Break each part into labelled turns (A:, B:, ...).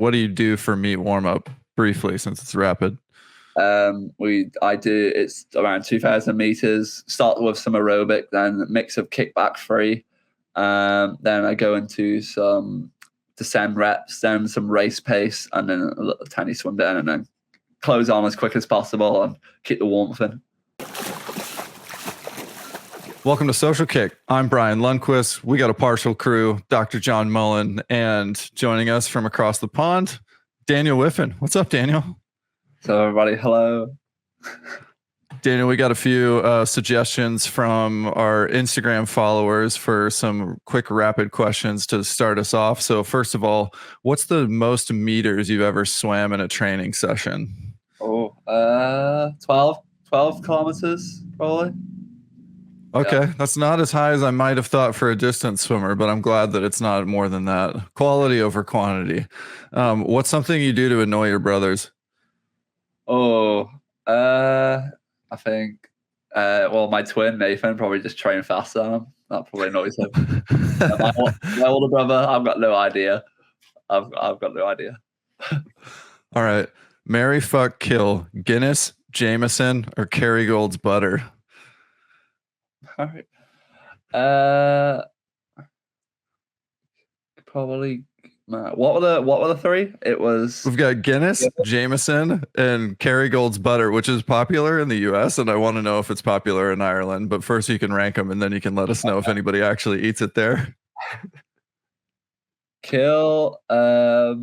A: what do you do for meet warm up briefly since it's rapid?
B: It's around 2,000 meters. Start with some aerobic, then a mix of kickback free. Then I go into some descend reps, then some race pace, and then a little tiny swim down, and then close on as quick as possible and keep the warmth in.
A: Welcome to Social Kick. I'm Brian Lundquist. We got a partial crew, Dr. John Mullen, and joining us from across the pond, Daniel Wiffen. What's up, Daniel?
B: So everybody, hello.
A: Daniel, we got a few suggestions from our Instagram followers for some quick rapid questions to start us off. So first of all, what's the most meters you've ever swam in a training session?
B: 12 kilometers probably.
A: Okay,
B: yeah.
A: That's not as high as I might have thought for a distance swimmer, but I'm glad that it's not more than that. Quality over quantity. What's something you do to annoy your brothers?
B: I think, my twin Nathan probably just train faster than him. That probably annoys him. my older brother, I've got no idea. I've got no idea.
A: All right, marry, fuck, kill, Guinness, Jameson, or Kerrygold's butter?
B: All right. Probably. What were the three? It was.
A: We've got Guinness, Jameson, and Kerrygold's butter, which is popular in the U.S. and I want to know if it's popular in Ireland. But first, you can rank them, and then you can let us know if anybody actually eats it there.
B: Kill. I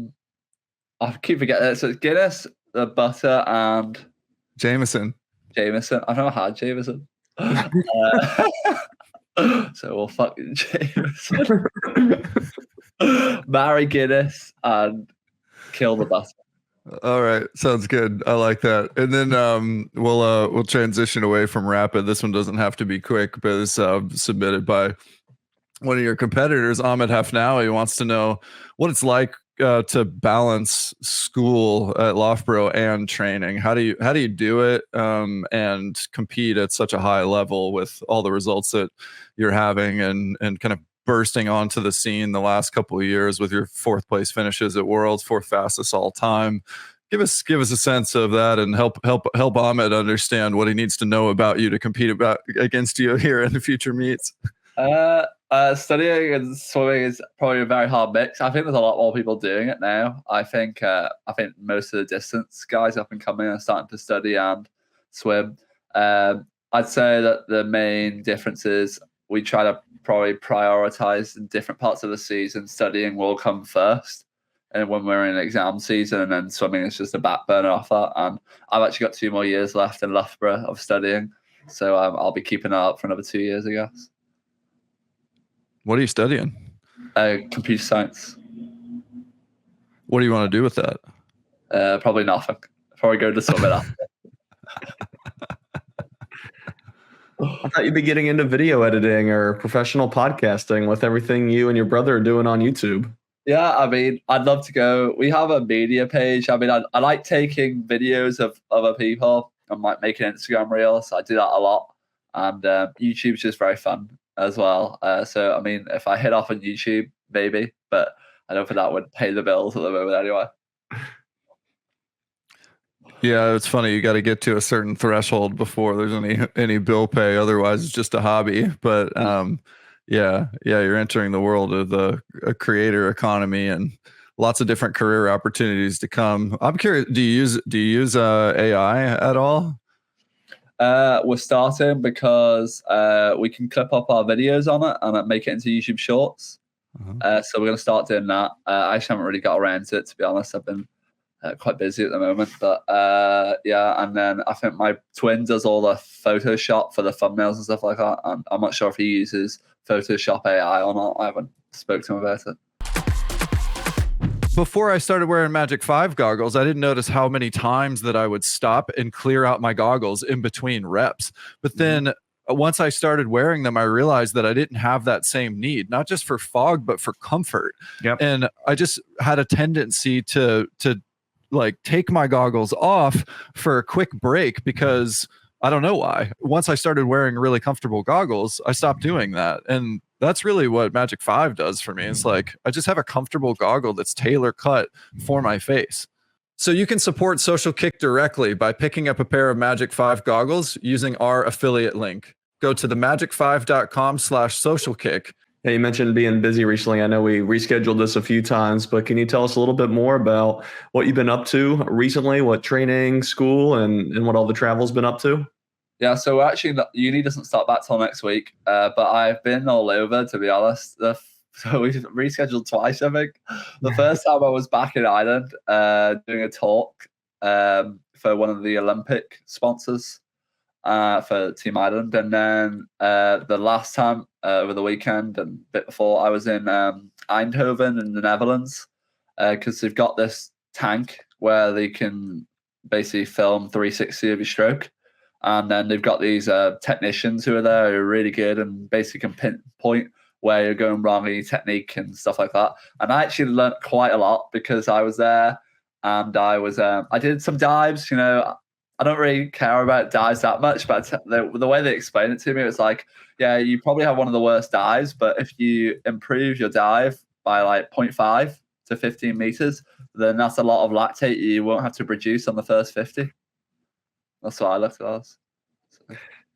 B: keep forgetting it. So it's Guinness, the butter, and
A: Jameson.
B: I've never had Jameson. So we'll fucking Jameson. Marry Guinness and kill the butter.
A: All right, sounds good. I like that. And then we'll transition away from rapid. This one doesn't have to be quick, but it's submitted by one of your competitors, Ahmed Hafnaoui. He wants to know what it's like to balance school at Loughborough and training. How do you do it and compete at such a high level with all the results that you're having and kind of bursting onto the scene the last couple of years with your 4th place finishes at Worlds, 4th fastest all time? Give us a sense of that and help Ahmed understand what he needs to know about you to compete against you here in the future meets.
B: Studying and swimming is probably a very hard mix. I think there's a lot more people doing it now. I think most of the distance guys up and coming are starting to study and swim. I'd say that the main difference is we try to probably prioritize in different parts of the season. Studying will come first, and when we're in exam season, and then swimming is just a back burner off that. And I've actually got 2 more years left in Loughborough of studying, so I'll be keeping that up for another 2 years, I guess.
A: What are you studying?
B: Computer science.
A: What do you want to do with that?
B: Probably nothing. Probably go to swim it after.
C: I thought you'd be getting into video editing or professional podcasting with everything you and your brother are doing on YouTube.
B: Yeah, I mean, I'd love to go. We have a media page. I mean, I like taking videos of other people and like making Instagram reels. I do that a lot. And YouTube's just very fun as well. So, I mean, if I hit off on YouTube, maybe, but I don't think that would pay the bills at the moment anyway.
A: Yeah, it's funny. You got to get to a certain threshold before there's any bill pay. Otherwise, it's just a hobby. But yeah, you're entering the world of a creator economy and lots of different career opportunities to come. I'm curious. Do you use AI at all?
B: We're starting because we can clip up our videos on it and make it into YouTube Shorts. So we're going to start doing that. I just haven't really got around to it, to be honest. I've been quite busy at the moment, but yeah. And then I think my twin does all the Photoshop for the thumbnails and stuff like that. And I'm not sure if he uses Photoshop AI or not. I haven't spoken to him about it.
A: Before I started wearing Magic 5 goggles, I didn't notice how many times that I would stop and clear out my goggles in between reps. But then once I started wearing them, I realized that I didn't have that same need, not just for fog, but for comfort.
C: Yep.
A: And I just had a tendency to like take my goggles off for a quick break because I don't know why. Once I started wearing really comfortable goggles, I stopped doing that. And that's really what Magic 5 does for me. It's like I just have a comfortable goggle that's tailor cut for my face. So you can support Social Kick directly by picking up a pair of Magic 5 goggles using our affiliate link. Go to themagic5.com/socialkick.
C: Yeah, you mentioned being busy recently. I know we rescheduled this a few times, but can you tell us a little bit more about what you've been up to recently, what training, school, and what all the travel's been up to?
B: Yeah, so actually, uni doesn't start back till next week, but I've been all over, to be honest. So we've rescheduled twice, I think. The first time I was back in Ireland doing a talk for one of the Olympic sponsors for Team Ireland. And then the last time over the weekend and a bit before, I was in Eindhoven in the Netherlands because they've got this tank where they can basically film 360 of your stroke. And then they've got these technicians who are there who are really good and basically can pinpoint where you're going wrong in your technique and stuff like that. And I actually learned quite a lot because I was there and I did some dives. You know, I don't really care about dives that much, but the way they explained it to me, it was like, yeah, you probably have one of the worst dives, but if you improve your dive by like 0.5 to 15 meters, then that's a lot of lactate you won't have to produce on the first 50. That's what I looked at us. So.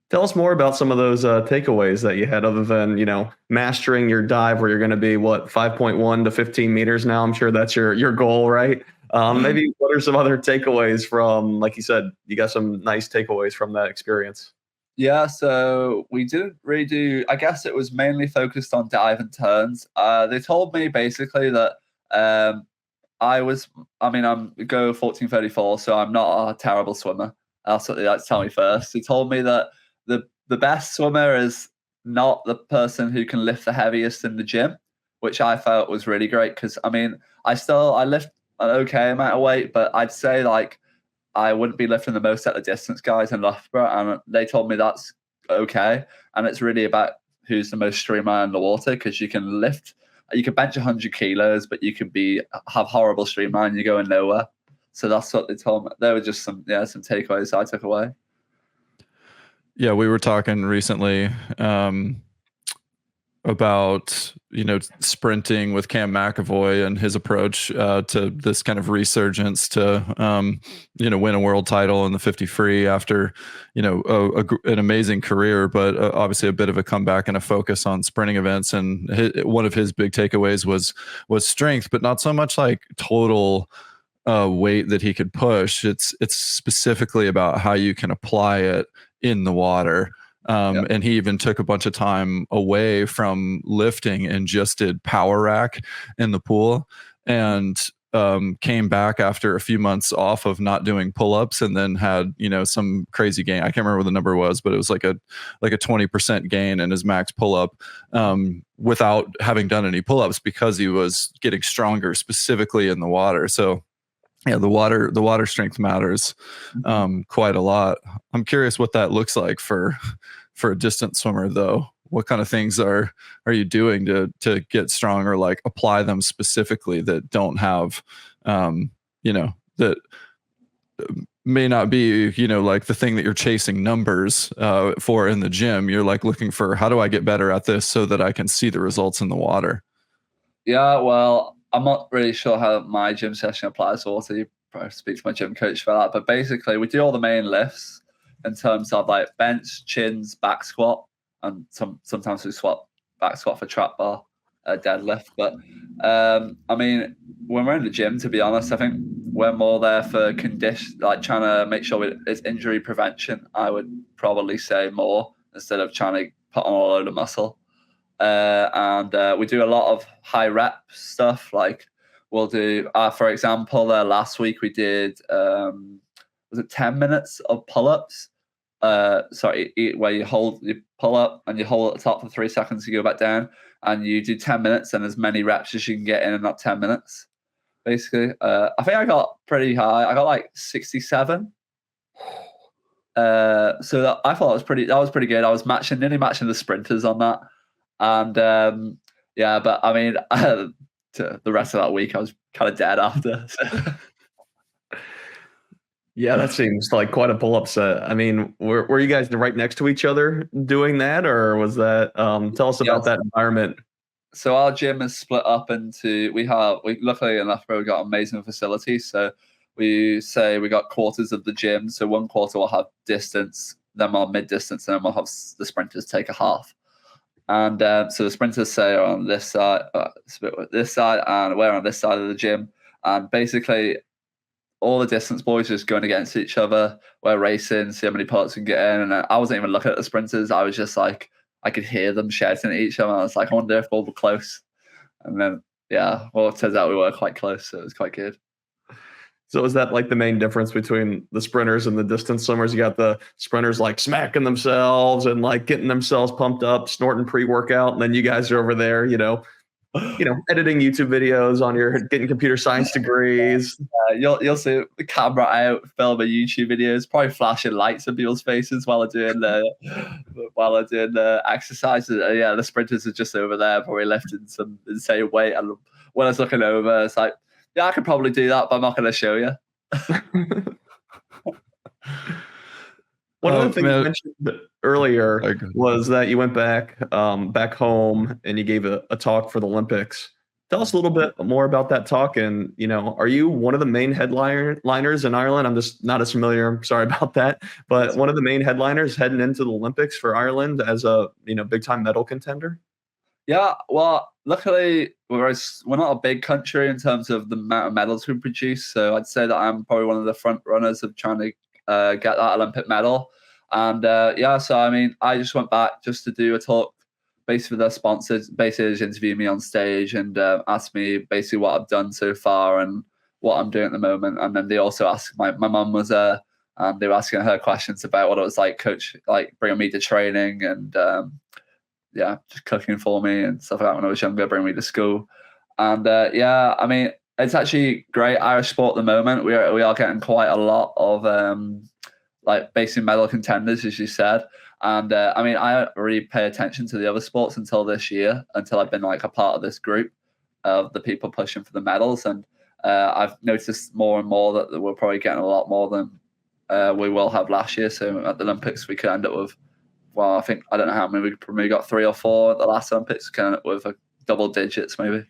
C: Tell us more about some of those takeaways that you had, other than, you know, mastering your dive where you're going to be, 5.1 to 15 meters now. I'm sure that's your goal, right? Maybe what are some other takeaways from, like you said, you got some nice takeaways from that experience?
B: Yeah, so we didn't really do, I guess it was mainly focused on dive and turns. They told me basically that I'm go 1434, so I'm not a terrible swimmer. That's what they like to tell me first. He told me that the best swimmer is not the person who can lift the heaviest in the gym, which I felt was really great because, I mean, I lift an okay amount of weight, but I'd say like I wouldn't be lifting the most at the distance guys in Loughborough, and they told me that's okay. And it's really about who's the most streamlined in the water because you can bench 100 kilos, but you could have horrible streamline, you're going nowhere. So that's what they told me. There were just some takeaways I took away.
A: Yeah, we were talking recently about, you know, sprinting with Cam McAvoy and his approach to this kind of resurgence to, you know, win a world title in the 50 free after, you know, an amazing career, but obviously a bit of a comeback and a focus on sprinting events. And one of his big takeaways was strength, but not so much like total weight that he could push. It's specifically about how you can apply it in the water. And he even took a bunch of time away from lifting and just did power rack in the pool, and came back after a few months off of not doing pull-ups, and then had, you know, some crazy gain. I can't remember what the number was, but it was like a 20% gain in his max pull-up without having done any pull-ups because he was getting stronger specifically in the water. So yeah, the water strength matters quite a lot. I'm curious what that looks like for a distance swimmer, though. What kind of things are you doing to get strong, or like apply them specifically that don't have, you know, that may not be, you know, like the thing that you're chasing numbers for in the gym. You're like looking for, how do I get better at this so that I can see the results in the water?
B: Yeah, well, I'm not really sure how my gym session applies to water. You probably speak to my gym coach for that. But basically, we do all the main lifts in terms of like bench, chins, back squat, and sometimes we swap back squat for trap bar, deadlift. But I mean, when we're in the gym, to be honest, I think we're more there for condition, like trying to make sure it's injury prevention. I would probably say more, instead of trying to put on a load of muscle. And we do a lot of high rep stuff. Like we'll do, for example, last week we did, was it 10 minutes of pull-ups? Where you pull up and you hold at the top for 3 seconds, you go back down, and you do 10 minutes and as many reps as you can get in that 10 minutes. Basically, I think I got pretty high. I got like 67. So I thought that was pretty good. I was nearly matching the sprinters on that. And yeah, but I mean, the rest of that week I was kind of dead after. So.
C: Yeah, that seems like quite a pull-up set. I mean, were you guys right next to each other doing that, or was that? Tell us about
B: Yes.
C: that environment.
B: So our gym is split up into we luckily enough we've got amazing facilities. So we say we got quarters of the gym. So one quarter will have distance, then we'll have mid distance, and then we'll have the sprinters take a half. And so the sprinters say are on this side, this side, and we're on this side of the gym. And basically, all the distance boys just going against each other. We're racing, see how many parts we can get in. And I wasn't even looking at the sprinters. I was just like, I could hear them shouting at each other. I was like, I wonder if we'll be close. And then, yeah, well, it turns out we were quite close. So it was quite good.
C: So is that like the main difference between the sprinters and the distance swimmers? You got the sprinters like smacking themselves and like getting themselves pumped up, snorting pre-workout, and then you guys are over there, editing YouTube videos on your getting computer science degrees.
B: You'll see the camera out, filming YouTube videos, probably flashing lights in people's faces while they're doing the exercises. Yeah, the sprinters are just over there, probably lifting some insane weight. And when I was looking over, it's like, yeah, I could probably do that, but I'm not going to show you.
C: One of the things you mentioned earlier was that you went back home and you gave a talk for the Olympics. Tell us a little bit more about that talk. And, are you one of the main headliners in Ireland? I'm just not as familiar. I'm sorry about that. But one of the main headliners heading into the Olympics for Ireland as a, big time medal contender?
B: Yeah, well, luckily we're not a big country in terms of the amount of medals we produce. So I'd say that I'm probably one of the front runners of trying to get that Olympic medal. And so I mean, I just went back just to do a talk, basically their sponsors basically just interviewed me on stage and asked me basically what I've done so far and what I'm doing at the moment. And then they also asked my mum was there, and they were asking her questions about what it was like bringing me to training and just cooking for me and stuff like that when I was younger, bringing me to school. And I mean, it's actually great Irish sport at the moment. We are getting quite a lot of basically medal contenders, as you said. And I mean, I don't really pay attention to the other sports until this year, until I've been like a part of this group of the people pushing for the medals. And I've noticed more and more that we're probably getting a lot more than we will have last year. So at the Olympics, we could end up with, I don't know how many, we probably got 3 or 4 at the last Olympics, kind of with double digits maybe.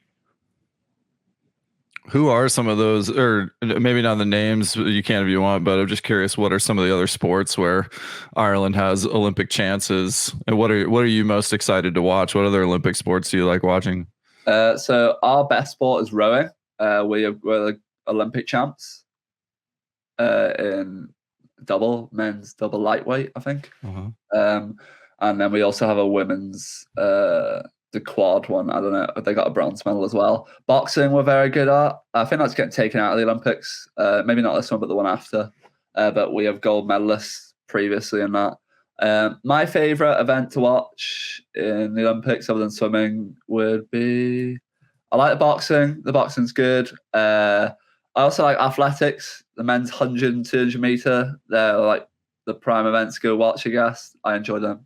A: Who are some of those, or maybe not the names, you can if you want, but I'm just curious, what are some of the other sports where Ireland has Olympic chances, and what are you most excited to watch? What other Olympic sports do you like watching?
B: So our best sport is rowing. We're the Olympic champs in men's double lightweight, I think. Uh-huh. And then we also have a women's the quad one. I don't know. They got a bronze medal as well. Boxing, we're very good at. I think that's getting taken out of the Olympics. Maybe not this one, but the one after. But we have gold medalists previously in that. My favorite event to watch in the Olympics, other than swimming, would be, I like the boxing. The boxing's good. I also like athletics. The men's 100 and 200 meter. They're like the prime events to go watch, I guess. I enjoy them.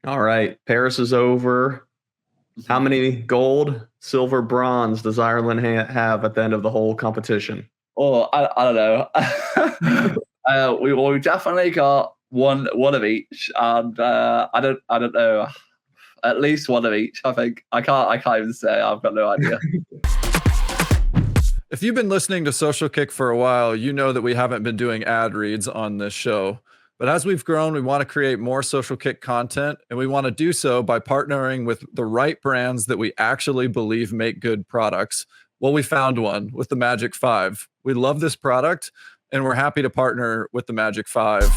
C: All right. Paris is over. How many gold, silver, bronze does Ireland have at the end of the whole competition?
B: Oh, I don't know. We definitely got one of each, and I don't know. At least one of each, I think. I can't even say. I've got no idea.
A: If you've been listening to Social Kick for a while, you know that we haven't been doing ad reads on this show. But as we've grown, we want to create more Social Kick content, and we want to do so by partnering with the right brands that we actually believe make good products. Well, we found one with the Magic 5. We love this product, and we're happy to partner with the Magic 5.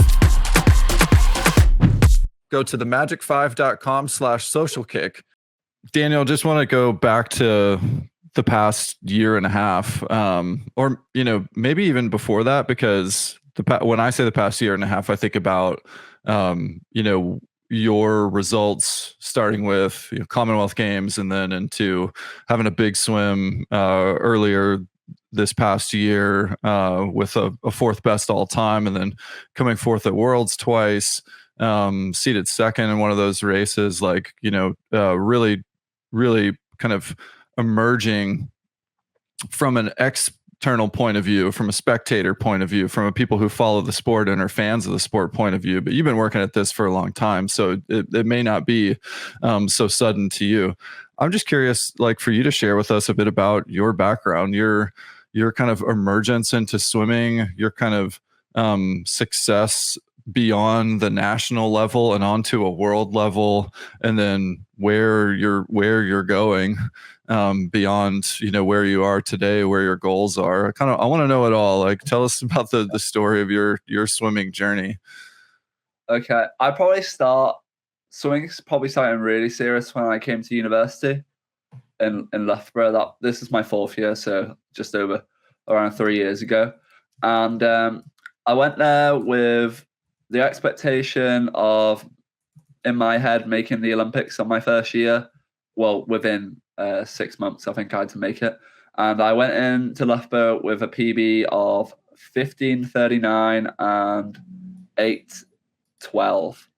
A: Go to themagic5.com/socialkick. Daniel, just want to go back to the past year and a half, or maybe even before that, because when I say the past year and a half, I think about your results, starting with Commonwealth Games and then into having a big swim earlier this past year with a 4th best all time, and then coming 4th at Worlds twice, seated 2nd in one of those races, really kind of emerging from an external point of view, from a spectator point of view, from a people who follow the sport and are fans of the sport point of view. But you've been working at this for a long time, so it may not be so sudden to you. I'm just curious, like, for you to share with us a bit about your background, your kind of emergence into swimming, your kind of success beyond the national level and onto a world level, and then where you're going beyond, you know, where you are today, where your goals are. I want to know it all. Like, tell us about the story of your swimming journey.
B: Okay, swimming probably started really serious when I came to university in Loughborough. This is my 4th year, so just around 3 years ago. And I went there with the expectation of, in my head, making the Olympics on my first year. Well, within 6 months, I think I had to make it. And I went into Loughborough with a PB of 15:39 and 8:12.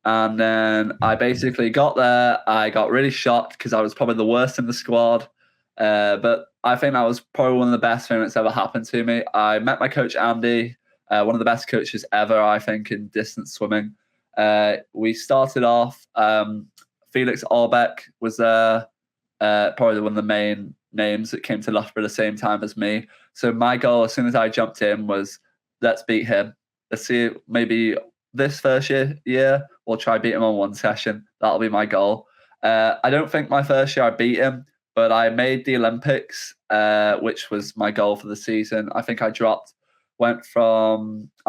B: And then I basically got there. I got really shocked because I was probably the worst in the squad. But I think that was probably one of the best things that's ever happened to me. I met my coach, Andy, one of the best coaches ever, I think, in distance swimming. We started off, Felix Orbeck was there, probably one of the main names that came to Loughborough at the same time as me. So my goal, as soon as I jumped in, was let's beat him. Let's see, maybe this first year we'll try beat him on one session. That'll be my goal. I don't think my first year I beat him, but I made the Olympics, which was my goal for the season. I think I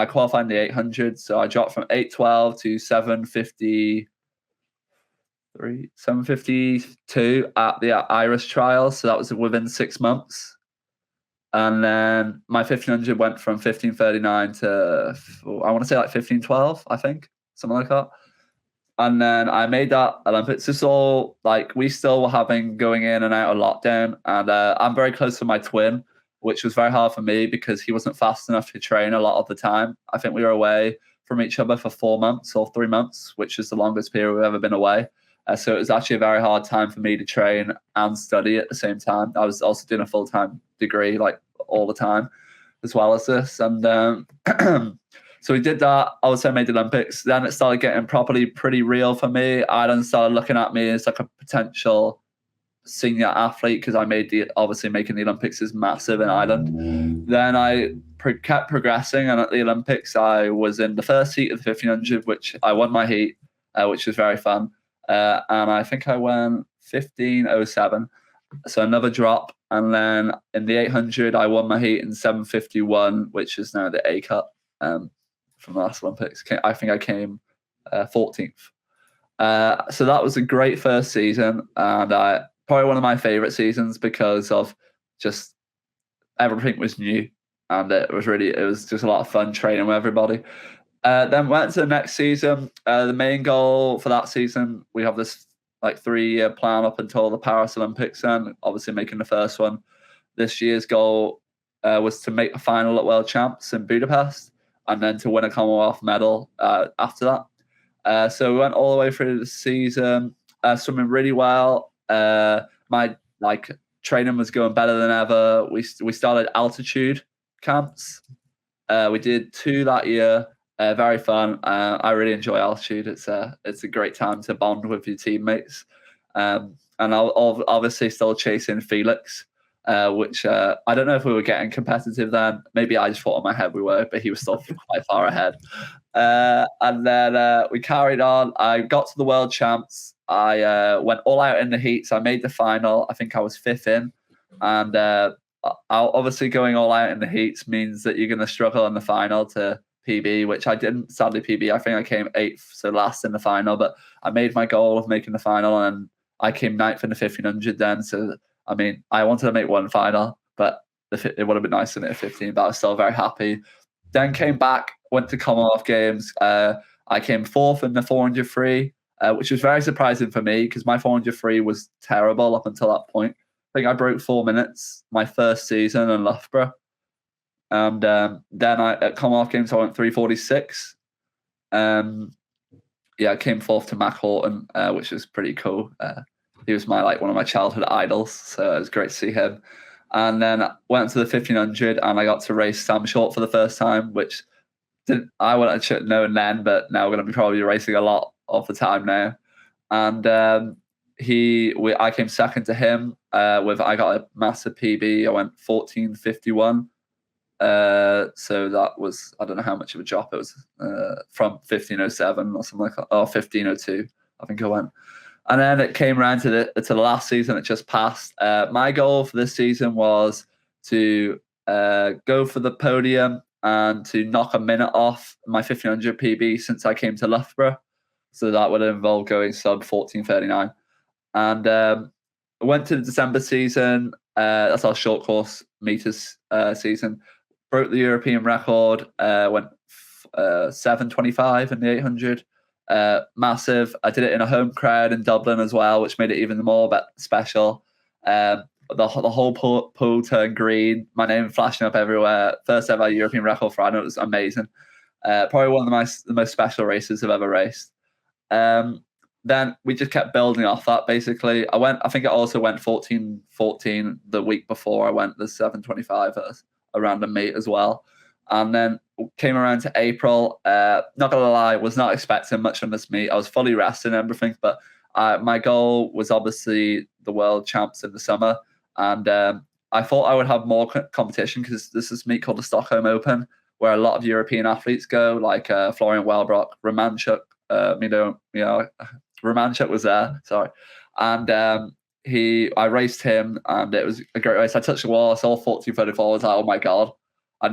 B: qualified in the 800, so I dropped from 8:12 to 7:52 at the Irish trials. So that was within 6 months. And then my 1500 went from 15:39 to, I want to say like 15:12, I think, something like that. And then I made that Olympics. It's all like, we still were going in and out of lockdown. And I'm very close to my twin, which was very hard for me because he wasn't fast enough to train a lot of the time. I think we were away from each other for 4 months or 3 months, which is the longest period we've ever been away. So it was actually a very hard time for me to train and study at the same time. I was also doing a full-time degree, like all the time, as well as this. And so we did that. I also made the Olympics. Then it started getting pretty real for me. Ireland started looking at me as like a potential senior athlete because obviously making the Olympics is massive in Ireland. Then I kept progressing, and at the Olympics I was in the first heat of the 1500, which I won my heat, which was very fun. And I think I went 15:07, so another drop. And then in the 800 I won my heat in 7:51, which is now the A Cup from the last Olympics. I think I came 14th. So that was a great first season, and probably one of my favorite seasons because of just everything was new, and it was just a lot of fun training with everybody. Then went to the next season. The main goal for that season, we have this like 3-year plan up until the Paris Olympics, and obviously making the first one. This year's goal was to make the final at World Champs in Budapest, and then to win a Commonwealth medal after that. So we went all the way through the season, swimming really well. My training was going better than ever. We started altitude camps. We did 2 that year. Very fun. I really enjoy altitude. It's a great time to bond with your teammates. And I'll obviously still chasing Felix, which I don't know if we were getting competitive then. Maybe I just thought in my head we were, but he was still quite far ahead. And then we carried on. I got to the World Champs. I went all out in the heats. I made the final. I think I was 5th in. And obviously going all out in the heats means that you're going to struggle in the final to PB, which I didn't, sadly PB. I think I came 8th, so last in the final, but I made my goal of making the final, and I came 9th in the 1500 then. So, I mean, I wanted to make one final, but it would have been nice to make a 15, but I was still very happy. Then came back, went to Commonwealth Games. I came 4th in the 400 free, which was very surprising for me because my 400 free was terrible up until that point. I think I broke 4 minutes my first season in Loughborough. And then at Commonwealth Games, I went 3:46. I came 4th to Mac Horton, which was pretty cool. He was one of my childhood idols, so it was great to see him. And then went to the 1500 and I got to race Sam Short for the first time, which I would have known then, but now we're going to be probably racing a lot of the time now. And I came second to him I got a massive PB. I went 14:51. So that was, I don't know how much of a drop it was from 15:07 or something like that, or 15:02, I think I went. And then it came around to the last season. It just passed. My goal for this season was to go for the podium and to knock a minute off my 1500 PB since I came to Loughborough. So that would involve going sub 14:39. And I went to the December season. That's our short course meters season. Broke the European record. Went 7:25 in the 800. Massive. I did it in a home crowd in Dublin as well, which made it even more special. The whole pool turned green. My name flashing up everywhere. First ever European record for Ireland. It was amazing. Probably one of the most special races I've ever raced. Then we just kept building off that. Basically, I think I also went 14:14 the week before I went the 7:25 at a random meet as well. And then came around to April. Not gonna lie, was not expecting much from this meet. I was fully rested and everything, but my goal was obviously the World Champs in the summer, and I thought I would have more competition because this is meet called the Stockholm Open, where a lot of European athletes go, like Florian Wellbrock, Romanchuk. Romanchuk was there. Sorry, and I raced him, and it was a great race. I touched the wall. I saw 14:34. I was like, oh my god. I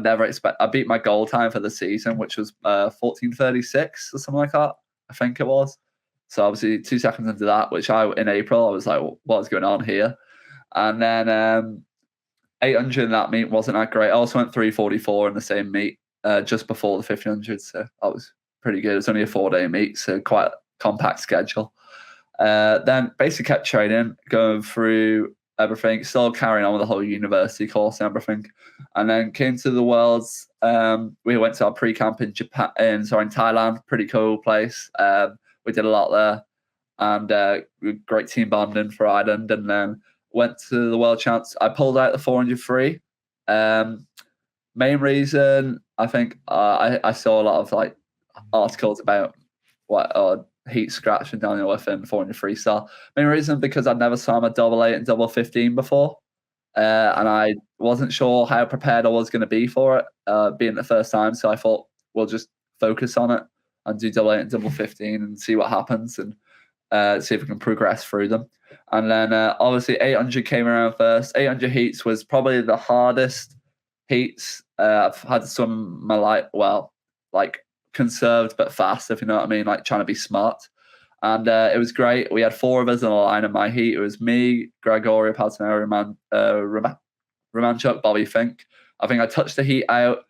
B: beat my goal time for the season, which was 14:36 or something like that. I think it was. So obviously 2 seconds into that, in April, I was like, what's going on here? And then 800 in that meet wasn't that great. I also went 3:44 in the same meet just before the 1500. So that was pretty good. It was only a 4-day meet, so quite a compact schedule. Then basically kept training, going through everything, still carrying on with the whole university course and everything. And then came to the Worlds. We went to our pre-camp in Thailand. Pretty cool place. We did a lot there, and great team bonding for Ireland. And then went to the World Champs. I pulled out the 400 free. Main reason, I think I saw a lot of like articles about what heat scratch from Daniel Wiffen 400 freestyle. Main reason because I'd never swam a double 8 and double 15 before, and I wasn't sure how prepared I was going to be for it, being the first time. So I thought we'll just focus on it and do double 8 and double 15 and see what happens, and see if we can progress through them. And then obviously 800 came around first. 800 heats was probably the hardest heats I've had to swim my life. Well, like conserved but fast, if you know what I mean, like trying to be smart. And it was great. We had 4 of us in the line in my heat. It was me, Gregorio Paltrinieri, Romanchuk, Bobby Finke. I think I touched the heat out,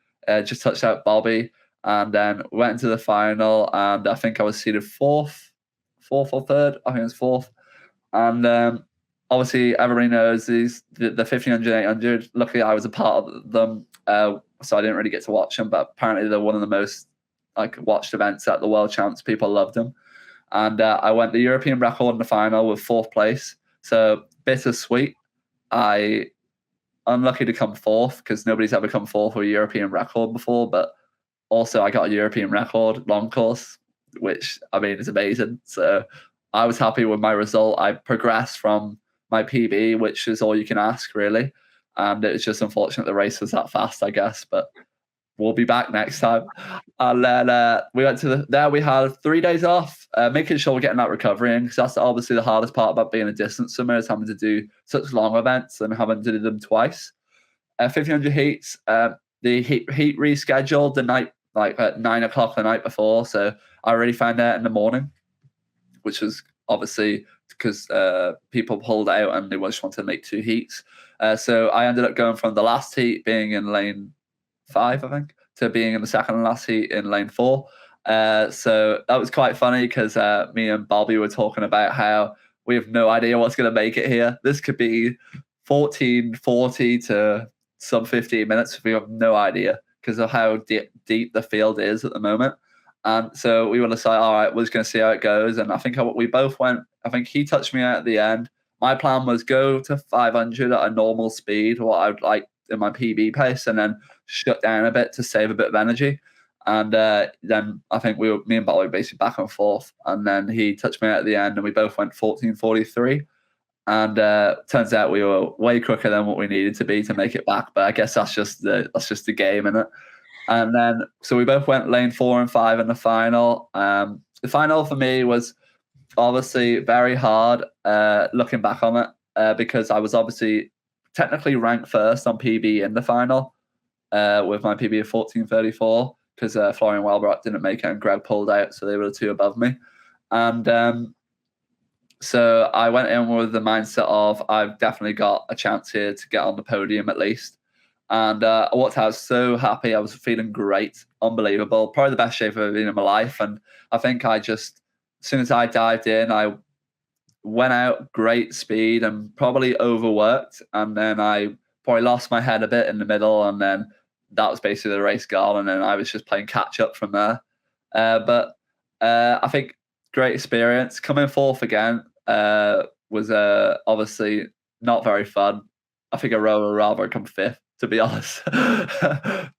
B: just touched out Bobby, and then went into the final, and I think I was seeded fourth or third. I think it was fourth. And obviously everybody knows the 1500, 800. Luckily I was a part of them, so I didn't really get to watch them, but apparently they're one of the most watched events at the World Champs. People loved them. And I went the European record in the final with 4th place. So bittersweet. Unlucky to come 4th because nobody's ever come 4th with a European record before. But also I got a European record long course, which I mean is amazing. So I was happy with my result. I progressed from my PB, which is all you can ask really. And it was just unfortunate the race was that fast, I guess. But we'll be back next time. And then we went to there. We had 3 days off, making sure we're getting that recovery in, because that's obviously the hardest part about being a distance swimmer, is having to do such long events and having to do them twice. 1500 heats. The heat rescheduled the night, at 9 o'clock the night before. So I already found out in the morning, which was obviously because people pulled out and they just wanted to make 2 heats. So I ended up going from the last heat being in lane 5, I think, to being in the second and last heat in lane 4. So that was quite funny because me and Bobby were talking about how we have no idea what's going to make it here. This could be 14:40 to sub 15 minutes. We have no idea because of how deep the field is at the moment. And so we were like, all right, we're just going to see how it goes. And I think we both went. I think he touched me out at the end. my plan was go to 500 at a normal speed, what I would like in my PB pace, and then shut down a bit to save a bit of energy. And then I think me and Bobby were basically back and forth. And then he touched me out at the end, and we both went 14:43. And turns out we were way quicker than what we needed to be to make it back. But I guess that's just the game, innit? And then so we both went lane 4 and 5 in the final. The final for me was obviously very hard looking back on it because I was obviously technically ranked first on PB in the final with my PB of 14:34 because Florian Welbrot didn't make it and Greg pulled out, so they were the two above me. And so I went in with the mindset of I've definitely got a chance here to get on the podium at least. And I walked out so happy. I was feeling great, unbelievable, probably the best shape I've ever been in my life. And I think as soon as I dived in, I went out great speed and probably overworked. And then I probably lost my head a bit in the middle. And then that was basically the race gone. And then I was just playing catch up from there. But I think great experience. Coming fourth again was obviously not very fun. I think I would rather come fifth, to be honest.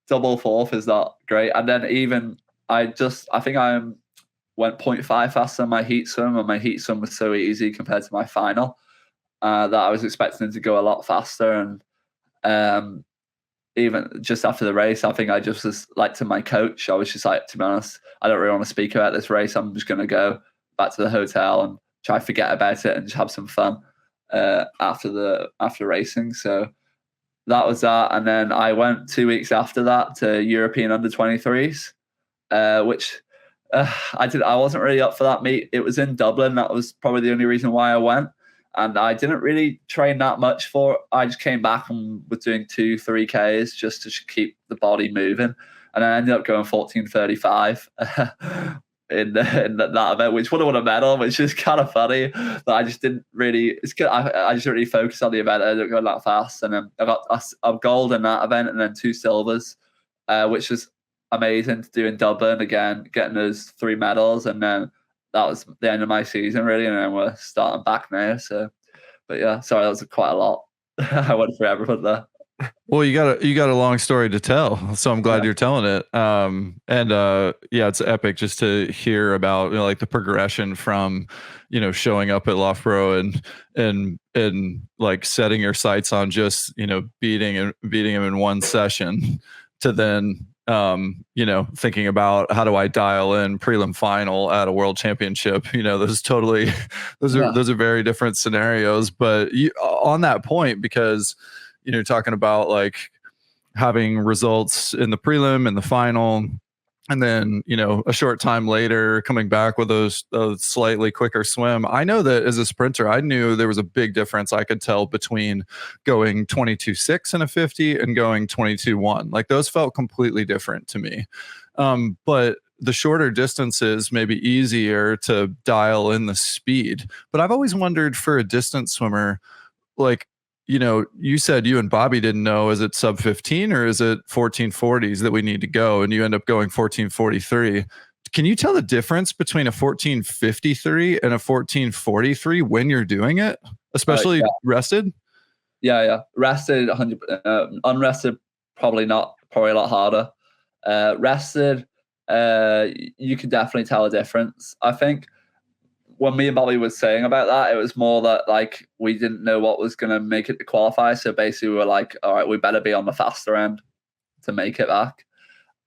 B: Double fourth is not great. And then even I think I went 0.5 faster than my heat swim, and my heat swim was so easy compared to my final that I was expecting to go a lot faster. And even just after the race, I think I just was like to my coach, I was just like, to be honest, I don't really want to speak about this race. I'm just going to go back to the hotel and try to forget about it and just have some fun after racing. So that was that. And then I went 2 weeks after that to European under-23s, which I wasn't really up for that meet. It was in Dublin. That was probably the only reason why I went. And I didn't really train that much for it. I just came back and was doing 2-3 Ks just to keep the body moving. And I ended up going 14:35 in that event, which would have won a medal, which is kind of funny. But I just didn't really. It's good. I just didn't really focus on the event. I didn't go that fast, and then I got a gold in that event, and then 2 silvers, which was amazing to do in Dublin again, getting those 3 medals, and then that was the end of my season really, and then we're starting back now. So, but yeah, sorry, that was quite a lot. I went through everything there.
A: Well, you got a long story to tell, so I'm glad you're telling it. Yeah, it's epic just to hear about like the progression from showing up at Loughborough and like setting your sights on just beating him in one session to then thinking about how do I dial in prelim final at a world championship. Those are very different scenarios. But on that point, because you're talking about like having results in the prelim and the final, and then a short time later coming back with a slightly quicker swim. I know that as a sprinter, I knew there was a big difference I could tell between going 22.6 in a 50 and going 22.1. Like those felt completely different to me. But the shorter distances may be easier to dial in the speed. But I've always wondered for a distance swimmer, like, you said you and Bobby didn't know, is it sub 15 or is it 1440s that we need to go? And you end up going 1443. Can you tell the difference between a 1453 and a 1443 when you're doing it, especially rested?
B: Yeah. Rested, 100%. Unrested, probably not. Probably a lot harder. Rested, you can definitely tell a difference. I think when me and Bobby was saying about that, it was more that like we didn't know what was going to make it to qualify. So basically we were like, all right, we better be on the faster end to make it back.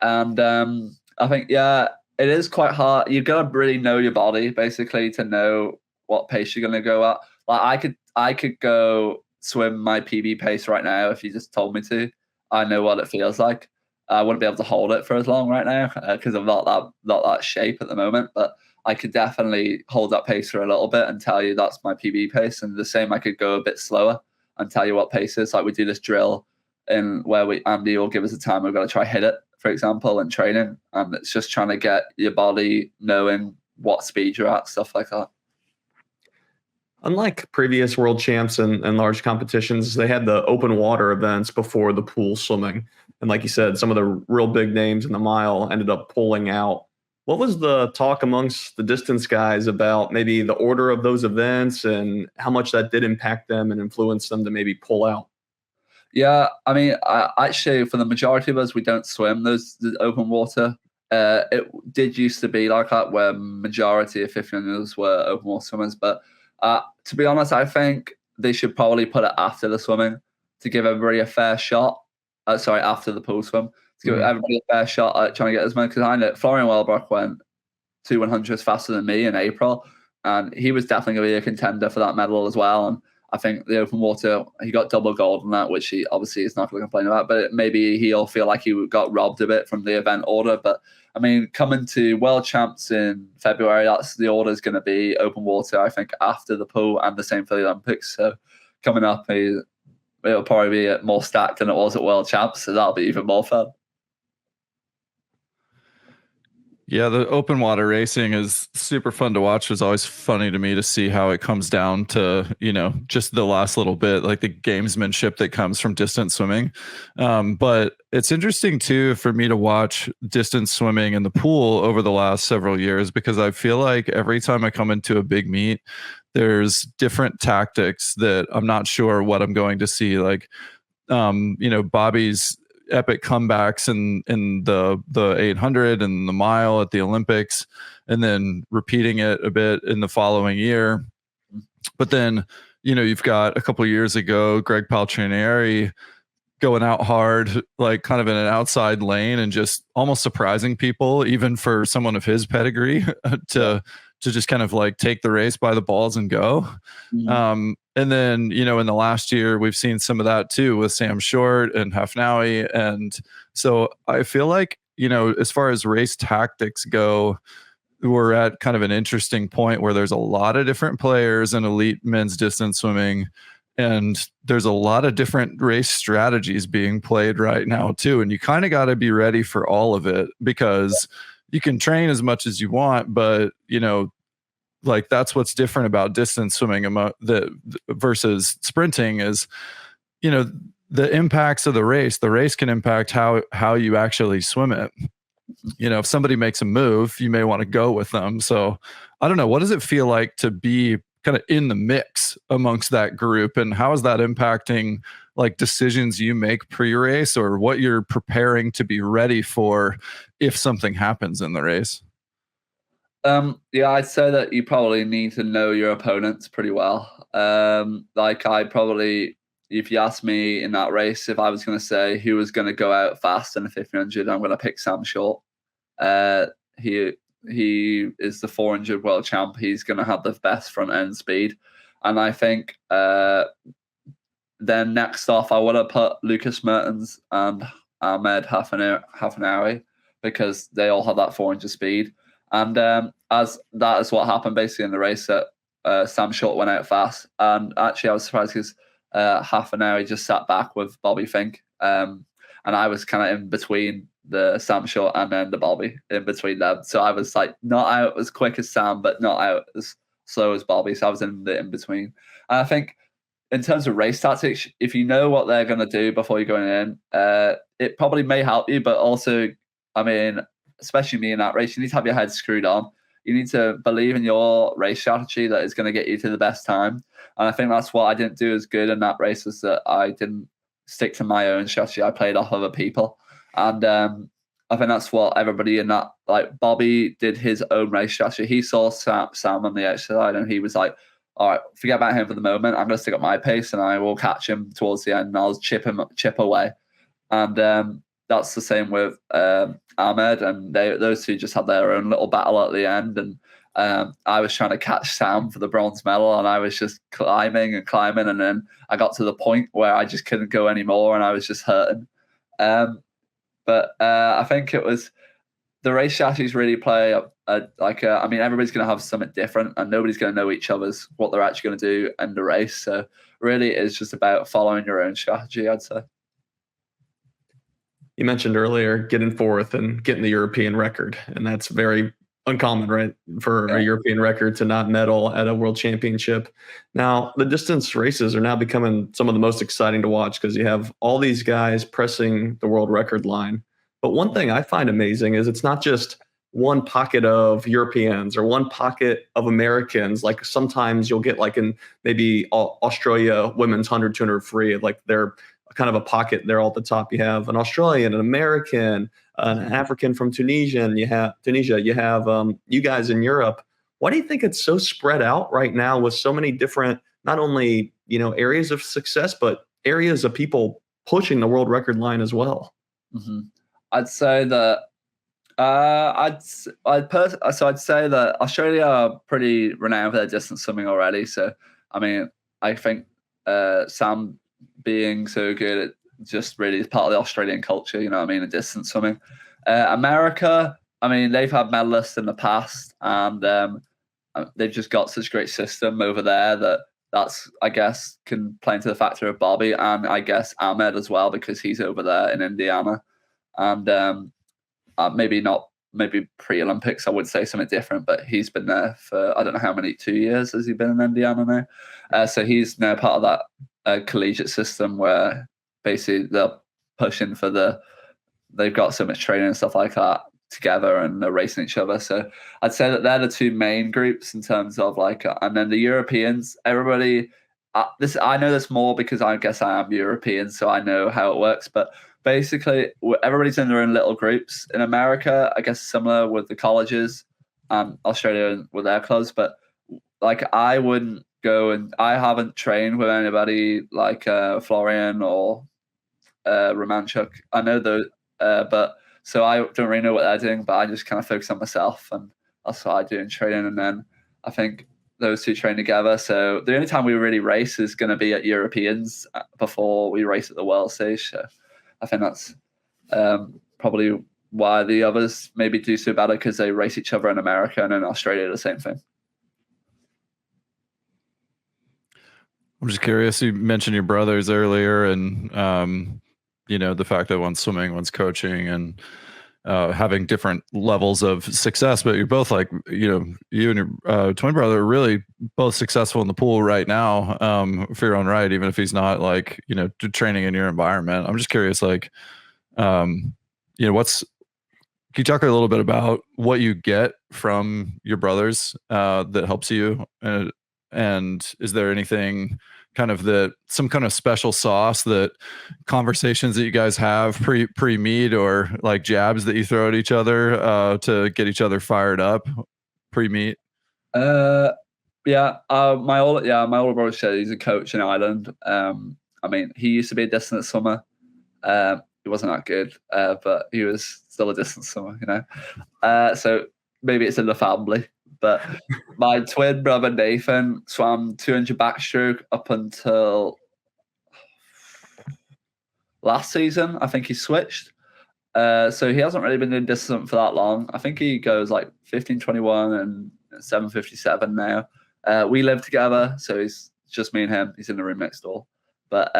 B: And I think, it is quite hard. You've got to really know your body basically to know what pace you're going to go at. Like I could go swim my PB pace right now if you just told me to. I know what it feels like. I wouldn't be able to hold it for as long right now because I'm not that shape at the moment, but I could definitely hold that pace for a little bit and tell you that's my PB pace. And the same, I could go a bit slower and tell you what pace is. Like we do this drill in where Andy will give us a time. We've got to try hit it, for example, in training. And it's just trying to get your body knowing what speed you're at, stuff like that.
C: Unlike previous world champs and large competitions, they had the open water events before the pool swimming. And like you said, some of the real big names in the mile ended up pulling out What was the talk amongst the distance guys about maybe the order of those events and how much that did impact them and influence them to maybe pull out?
B: Yeah, I mean, actually, for the majority of us, we don't swim the open water. It did used to be like that, where majority of 1500s were open water swimmers. But to be honest, I think they should probably put it after the swimming to give everybody a fair shot. Sorry, after the pool swim to give everybody a fair shot at trying to get as many. Because I know Florian Wellbrook went 2 100s faster than me in April, and he was definitely going to be a contender for that medal as well. And I think the open water, he got double gold on that, which he obviously is not going to complain about, but maybe he'll feel like he got robbed a bit from the event order. But I mean, coming to World Champs in February, that's the order is going to be open water, I think, after the pool, and the same for the Olympics. So coming up, it'll probably be more stacked than it was at World Champs, so that'll be even more fun.
A: Yeah, the open water racing is super fun to watch. It's always funny to me to see how it comes down to, just the last little bit, like the gamesmanship that comes from distance swimming. But it's interesting too for me to watch distance swimming in the pool over the last several years, because I feel like every time I come into a big meet, there's different tactics that I'm not sure what I'm going to see. Like, Bobby's epic comebacks in the 800 and the mile at the Olympics, and then repeating it a bit in the following year. But then, you've got a couple of years ago, Greg Paltrinieri going out hard, like kind of in an outside lane and just almost surprising people, even for someone of his pedigree, to just kind of like take the race by the balls and go. And then, in the last year, we've seen some of that too with Sam Short and Hafnaoui. And so I feel like, as far as race tactics go, we're at kind of an interesting point where there's a lot of different players in elite men's distance swimming. And there's a lot of different race strategies being played right now too. And you kind of got to be ready for all of it, because you can train as much as you want, but, like that's what's different about distance swimming versus sprinting is, the impacts of the race can impact how you actually swim it. If somebody makes a move, you may want to go with them. So I don't know, what does it feel like to be kind of in the mix amongst that group, and how is that impacting like decisions you make pre-race, or what you're preparing to be ready for if something happens in the race?
B: Yeah, I'd say that you probably need to know your opponents pretty well. Like if you ask me in that race, if I was going to say who was going to go out fast in the 1500, I'm going to pick Sam Short. He is the 400 world champ. He's going to have the best front end speed. And I think then next off, I want to put Lukas Martens and Ahmed Hafnaoui, because they all have that 400 speed. And as that is what happened basically in the race, that Sam Short went out fast. And actually I was surprised because Hafnaoui just sat back with Bobby Finke. And I was kind of in between the Sam Short and then the Bobby, in between them. So I was like not out as quick as Sam, but not out as slow as Bobby. So I was in the in-between. And I think in terms of race tactics, if you know what they're going to do before you're going in, it probably may help you. But also, I mean, especially me in that race, you need to have your head screwed on. You need to believe in your race strategy that is going to get you to the best time. And I think that's what I didn't do as good in that race, was that I didn't stick to my own strategy. I played off other people. And I think that's what everybody in that, like Bobby did his own race strategy. He saw Sam on the outside and he was like, all right, forget about him for the moment. I'm going to stick up my pace and I will catch him towards the end and I'll chip away. And that's the same with Ahmed, and those two just had their own little battle at the end. And I was trying to catch Sam for the bronze medal, and I was just climbing, and then I got to the point where I just couldn't go anymore, and I was just hurting. But I think it was the race strategies really play I mean, everybody's going to have something different, and nobody's going to know each other's what they're actually going to do in the race. So really, it's just about following your own strategy, I'd say.
C: You mentioned earlier getting fourth and getting the European record, and that's very uncommon, right? For a European record to not medal at a world championship. Now, the distance races are now becoming some of the most exciting to watch because you have all these guys pressing the world record line. But one thing I find amazing is it's not just one pocket of Europeans or one pocket of Americans. Like sometimes you'll get like in maybe Australia women's 100, 200 free, like they're kind of a pocket there all at the top. You have an Australian, an American, an African from Tunisia, and you have you guys in Europe. Why do you think it's so spread out right now with so many different, not only, areas of success, but areas of people pushing the world record line as well?
B: Mm-hmm. I'd say that I'd say that Australia are pretty renowned for their distance swimming already. So I mean, I think Sam being so good at just really is part of the Australian culture, you know what I mean, in distance swimming. America, I mean, they've had medalists in the past, and they've just got such a great system over there that's, I guess, can play into the factor of Bobby and I guess Ahmed as well, because he's over there in Indiana. And maybe pre-Olympics, I would say something different, but he's been there for, I don't know how many, 2 years has he been in Indiana now? So he's now part of that collegiate system where basically they're pushing they've got so much training and stuff like that together, and they're racing each other. So I'd say that they're the two main groups in terms of and then the Europeans, everybody, I know this more because I guess I am European, so I know how it works, but basically everybody's in their own little groups. In America, I guess similar with the colleges, Australia with their clubs, but I wouldn't go, and I haven't trained with anybody like Florian or Romanchuk. I know those, but so I don't really know what they're doing, but I just kind of focus on myself, and that's what I do in training. And then I think those two train together. So the only time we really race is going to be at Europeans before we race at the world stage. So I think that's probably why the others maybe do so better, because they race each other in America, and in Australia the same thing.
A: I'm just curious, you mentioned your brothers earlier, and the fact that one's swimming, one's coaching, and having different levels of success, but you're both you and your twin brother are really both successful in the pool right now, for your own right, even if he's not training in your environment. I'm just curious, can you talk a little bit about what you get from your brothers that helps you, and is there anything some kind of special sauce, that conversations that you guys have pre-meet, or jabs that you throw at each other to get each other fired up pre-meet?
B: My older brother said he's a coach in Ireland. I mean, he used to be a distance swimmer. He wasn't that good, but he was still a distance swimmer, so maybe it's in the family. But my twin brother Nathan swam 200 backstroke up until last season. I think he switched. So he hasn't really been doing distance for that long. I think he goes 15:21 and 7:57 now. We live together, so it's just me and him. He's in the room next door. But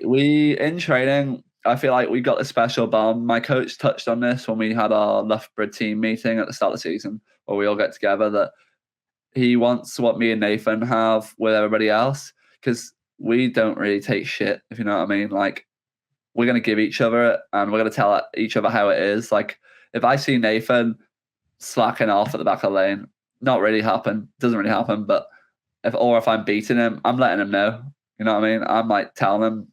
B: in training, I feel like we got a special bond. My coach touched on this when we had our Loughborough team meeting at the start of the season, where we all get together, that he wants what me and Nathan have with everybody else, because we don't really take shit, if you know what I mean. We're going to give each other it, and we're going to tell each other how it is. If I see Nathan slacking off at the back of the lane, doesn't really happen, but if I'm beating him, I'm letting him know, you know what I mean. I'm telling him,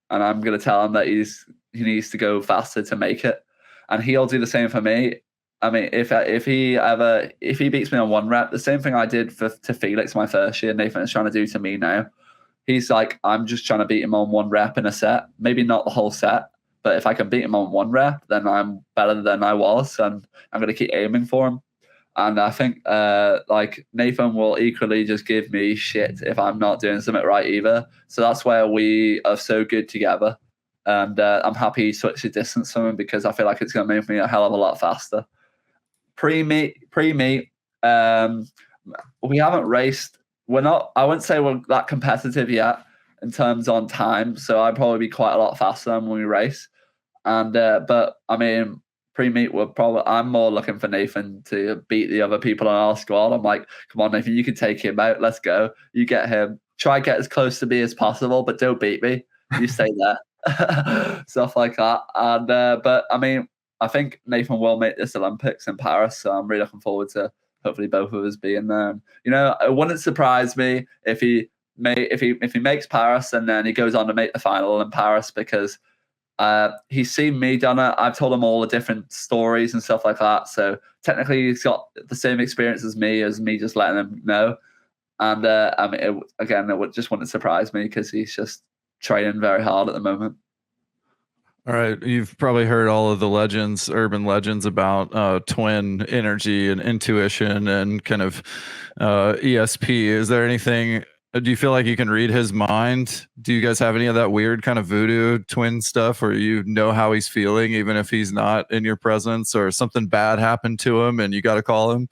B: and I'm going to tell him that he needs to go faster to make it, and he'll do the same for me. I mean, if he beats me on one rep, the same thing I did to Felix my first year, Nathan is trying to do to me now. He's I'm just trying to beat him on one rep in a set, maybe not the whole set, but if I can beat him on one rep, then I'm better than I was, and I'm going to keep aiming for him. And I think Nathan will equally just give me shit if I'm not doing something right either. So that's where we are so good together. And I'm happy he switched the distance from him, because I feel like it's going to make me a hell of a lot faster. Pre-meet, we haven't raced. I wouldn't say we're that competitive yet in terms on time. So I'd probably be quite a lot faster than when we race. And but I mean, pre-meet, I'm more looking for Nathan to beat the other people on our squad. I'm like, come on, Nathan, you can take him out. Let's go. You get him. Try get as close to me as possible, but don't beat me. You stay there. Stuff like that. And but I mean, I think Nathan will make this Olympics in Paris, so I'm really looking forward to hopefully both of us being there. And, it wouldn't surprise me if he makes Paris and then he goes on to make the final in Paris, because he's seen me done it. I've told him all the different stories and stuff like that. So technically, he's got the same experience as me just letting him know. And it just wouldn't surprise me because he's just training very hard at the moment.
A: All right. You've probably heard all of the urban legends about twin energy and intuition and kind of ESP. Is there anything, do you feel like you can read his mind? Do you guys have any of that weird kind of voodoo twin stuff where you know how he's feeling even if he's not in your presence, or something bad happened to him and you got to call him?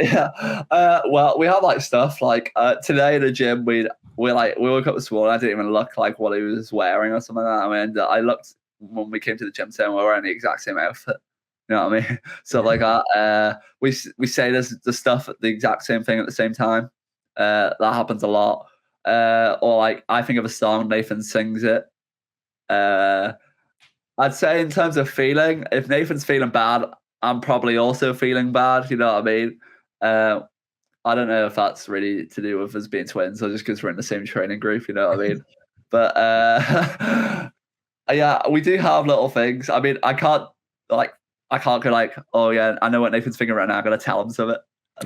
B: Yeah. Well, we have like stuff like today in the gym, we woke up this morning. I didn't even look like what he was wearing or something like that. I mean, I looked when we came to the gym today, and we were wearing the exact same outfit. You know what I mean? So like we say the stuff at the exact same thing at the same time. That happens a lot. Or like I think of a song, Nathan sings it. I'd say in terms of feeling, if Nathan's feeling bad, I'm probably also feeling bad. You know what I mean? I don't know if that's really to do with us being twins or just because we're in the same training group. You know what I mean? But yeah, we do have little things. I mean, I can't go like, oh yeah, I know what Nathan's thinking right now. I'm gonna tell him something.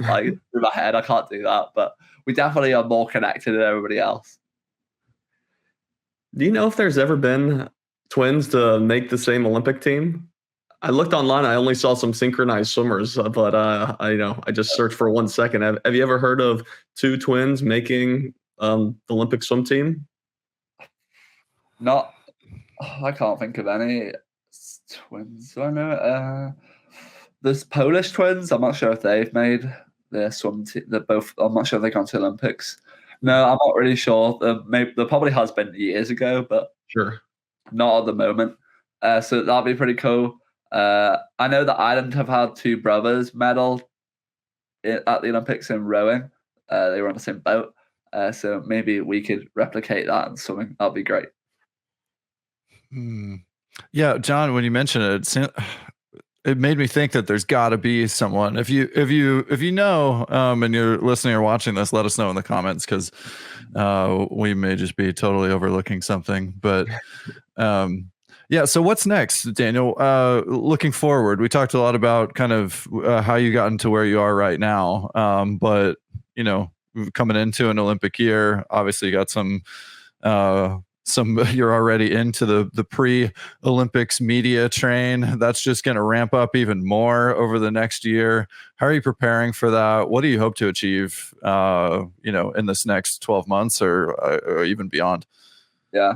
B: Like through my head, I can't do that. But we definitely are more connected than everybody else.
C: Do you know if there's ever been twins to make the same Olympic team? I looked online. I only saw some synchronized swimmers, but I just searched for 1 second. Have you ever heard of two twins making the Olympic swim team?
B: I can't think of any twins. I know there's Polish twins. I'm not sure if they've made their swim team. They're both. I'm not sure if they've gone to Olympics. No, I'm not really sure. There probably has been years ago, but
C: sure,
B: not at the moment. So that'd be pretty cool. I know that Ireland have had two brothers medal at the Olympics in rowing. They were on the same boat. So maybe we could replicate that in swimming. That'd be great.
A: Yeah, John, when you mentioned it made me think that there's got to be someone. If you know, and you're listening or watching this, let us know in the comments, because we may just be totally overlooking something. But yeah. So what's next, Daniel? Looking forward, we talked a lot about kind of how you got into where you are right now. But coming into an Olympic year, obviously you got some you're already into the pre-Olympics media train. That's just going to ramp up even more over the next year. How are you preparing for that? What do you hope to achieve, in this next 12 months or even beyond?
B: Yeah.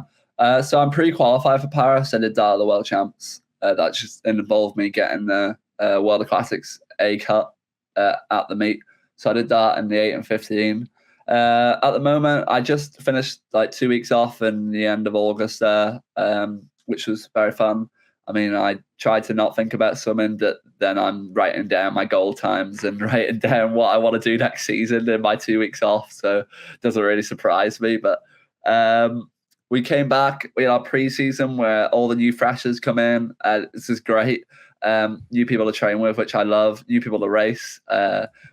B: So I'm pre-qualified for Paris. I did that at the World Champs. That just involved me getting the World of Classics A cut at the meet. So I did that in the 8 and 15. At the moment, I just finished like 2 weeks off in the end of August there, which was very fun. I mean, I tried to not think about swimming. Then I'm writing down my goal times and writing down what I want to do next season in my 2 weeks off. So it doesn't really surprise me. But we came back. We had our pre-season where all the new freshers come in. This is great. New people to train with, which I love. New people to race,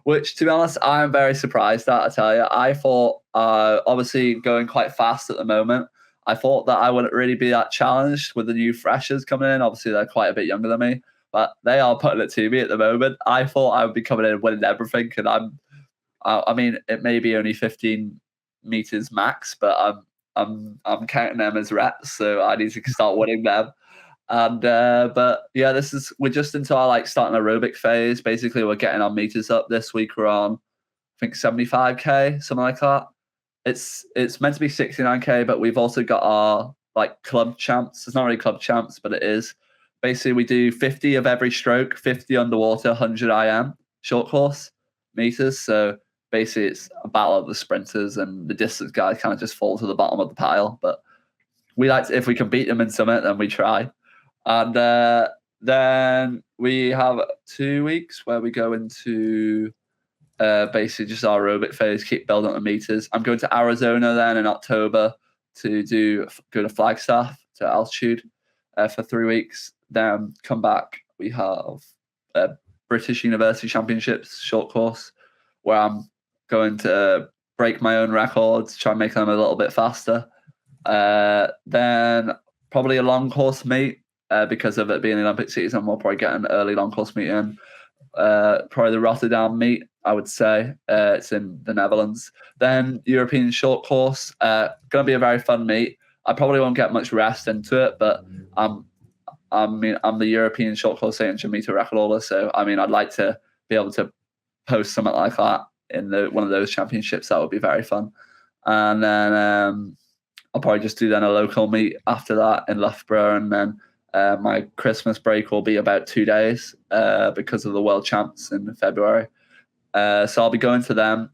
B: which, to be honest, I am very surprised at. I tell you, I thought, obviously going quite fast at the moment, I thought that I wouldn't really be that challenged with the new freshers coming in. Obviously, they're quite a bit younger than me, but they are putting it to me at the moment. I thought I would be coming in and winning everything, and I mean, it may be only 15 meters max, but I'm counting them as reps, so I need to start winning them. And but yeah, we're just into our starting aerobic phase. Basically, we're getting our meters up this week. We're on, I think, 75k, something like that. It's meant to be 69k, but we've also got our club champs. It's not really club champs, but it is. Basically, we do 50 of every stroke, 50 underwater, 100 IM short course meters. So basically, it's a battle of the sprinters, and the distance guys kind of just fall to the bottom of the pile. But we if we can beat them in summit, then we try. And then we have 2 weeks where we go into basically just our aerobic phase, keep building up the meters. I'm going to Arizona then in October to go to Flagstaff to altitude for 3 weeks. Then come back. we have British University Championships short course, where I'm going to break my own records, try and make them a little bit faster. Then probably a long course meet, because of it being the Olympic season. We'll probably get an early long course meet in. Probably the Rotterdam meet, I would say. It's in the Netherlands. Then European short course, going to be a very fun meet. I probably won't get much rest into it, but I'm the European short course 800 meter record holder, so I mean, I'd like to be able to post something like that in one of those championships. That would be very fun. And then I'll probably just do then a local meet after that in Loughborough, and then my Christmas break will be about 2 days because of the World Champs in February. So I'll be going to them,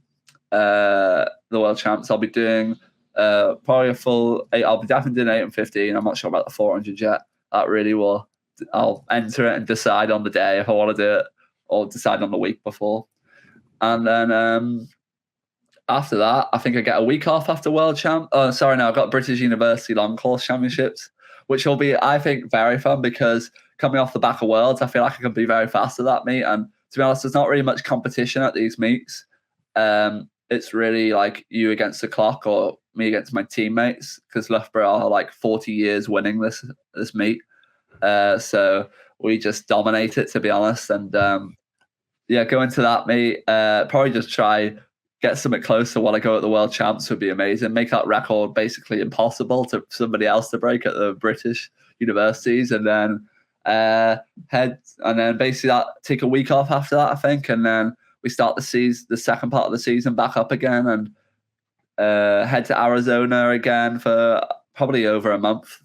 B: the World Champs. I'll be doing probably a full 8. I'll be definitely doing 8 and 15. I'm not sure about the 400 yet. That really will. I'll enter it and decide on the day if I want to do it, or decide on the week before. And then after that, I think I get a week off after World Champ. Oh, sorry, no, I've got British University Long Course Championships, which will be, I think, very fun because coming off the back of Worlds, I feel like I can be very fast at that meet. And to be honest, there's not really much competition at these meets. It's really like you against the clock or me against my teammates, because Loughborough are like 40 years winning this meet. So we just dominate it, to be honest. And go into that meet, probably just try get something close to what I go at the World Champs would be amazing. Make that record basically impossible to somebody else to break at the British universities, and then basically take a week off after that, I think, and then we start the second part of the season back up again, and head to Arizona again for probably over a month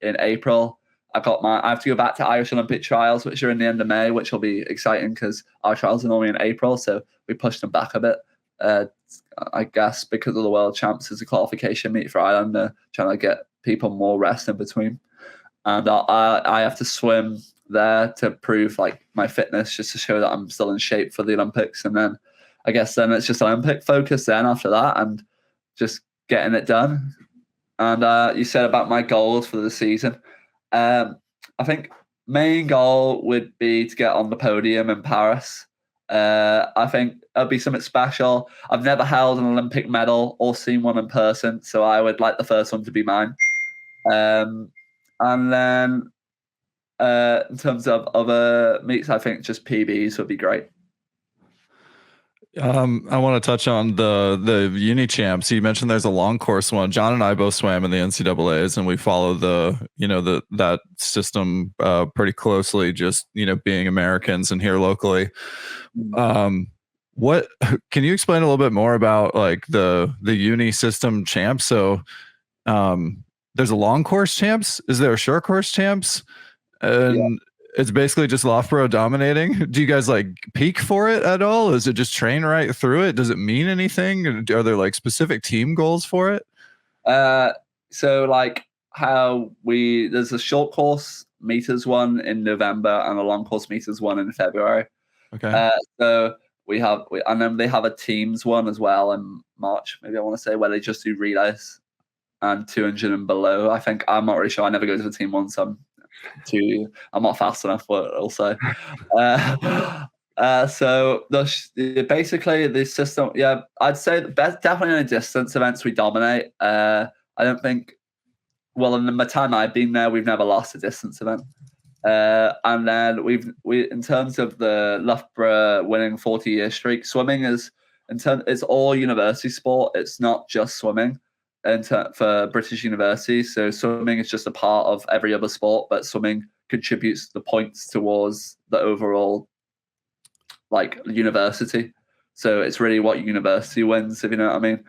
B: in April. I have to go back to Irish Olympic trials, which are in the end of May, which will be exciting because our trials are normally in April, so we pushed them back a bit. I guess because of the World Champs as a qualification meet for Ireland, trying to get people more rest in between. And I have to swim there to prove like my fitness, just to show that I'm still in shape for the Olympics. And then I guess then it's just Olympic focus then after that, and just getting it done. And you said about my goals for the season. I think main goal would be to get on the podium in Paris. I think it'll be something special. I've never held an Olympic medal or seen one in person, so I would like the first one to be mine. And then in terms of other meets, I think just PBs would be great.
A: I want to touch on the uni champs. You mentioned there's a long course one. John and I both swam in the NCAAs, and we follow that system pretty closely, just being Americans and here locally. What can you explain a little bit more about like the uni system champs? So there's a long course champs. Is there a short course champs? And it's basically just Loughborough dominating. Do you guys like peak for it at all? Is it just train right through it? Does it mean anything? Are there like specific team goals for it?
B: So like there's a short course meters one in November and a long course meters one in February.
A: Okay.
B: So and then they have a teams one as well in March, maybe I want to say, where they just do relays and 200 and below. I think I'm not really sure. I never go to the team one, so I'm not fast enough for it also. So basically the system, I'd say definitely in the distance events we dominate. I don't think, well, in the time I've been there, we've never lost a distance event. And then we in terms of the Loughborough winning 40-year streak, swimming it's all university sport. It's not just swimming. For British universities, so swimming is just a part of every other sport, but swimming contributes the points towards the overall like university. So it's really what university wins, if you know what I mean.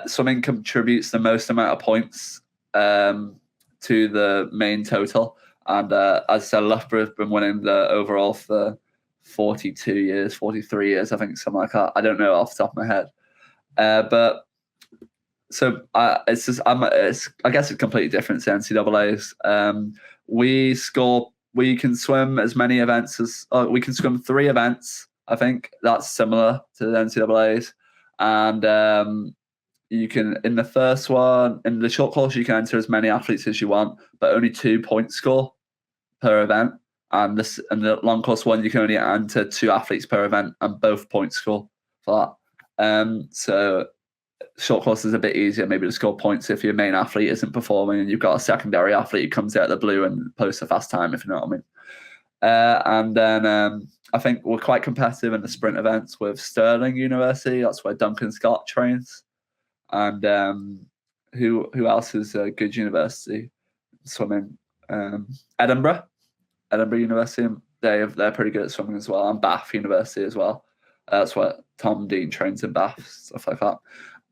B: Swimming contributes the most amount of points to the main total, and as I said, Loughborough have been winning the overall for 42 years, 43 years, I think, something like that. I don't know off the top of my head, but. So it's just I guess it's completely different to NCAAs. We can swim as many events as we can swim 3 events. I think that's similar to the NCAAs, and you can in the first one in the short course you can enter as many athletes as you want, but only 2 points score per event. and the long course one you can only enter 2 athletes per event, and both points score for that. So short course is a bit easier maybe to score points if your main athlete isn't performing and you've got a secondary athlete who comes out of the blue and posts a fast time, if you know what I mean. And then I think we're quite competitive in the sprint events with Stirling University. That's where Duncan Scott trains. And who else is a good university swimming? Edinburgh University. They're pretty good at swimming as well. And Bath University as well. That's where Tom Dean trains in Bath, stuff like that.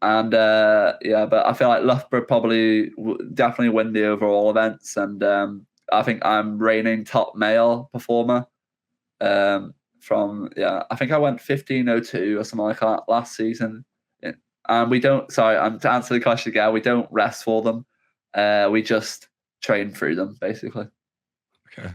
B: And but I feel like Loughborough probably definitely win the overall events. And I think I'm reigning top male performer. I think I went 15:02 or something like that last season. And we don't. Sorry, to answer the question again, we don't rest for them. We just train through them, basically.
A: Okay.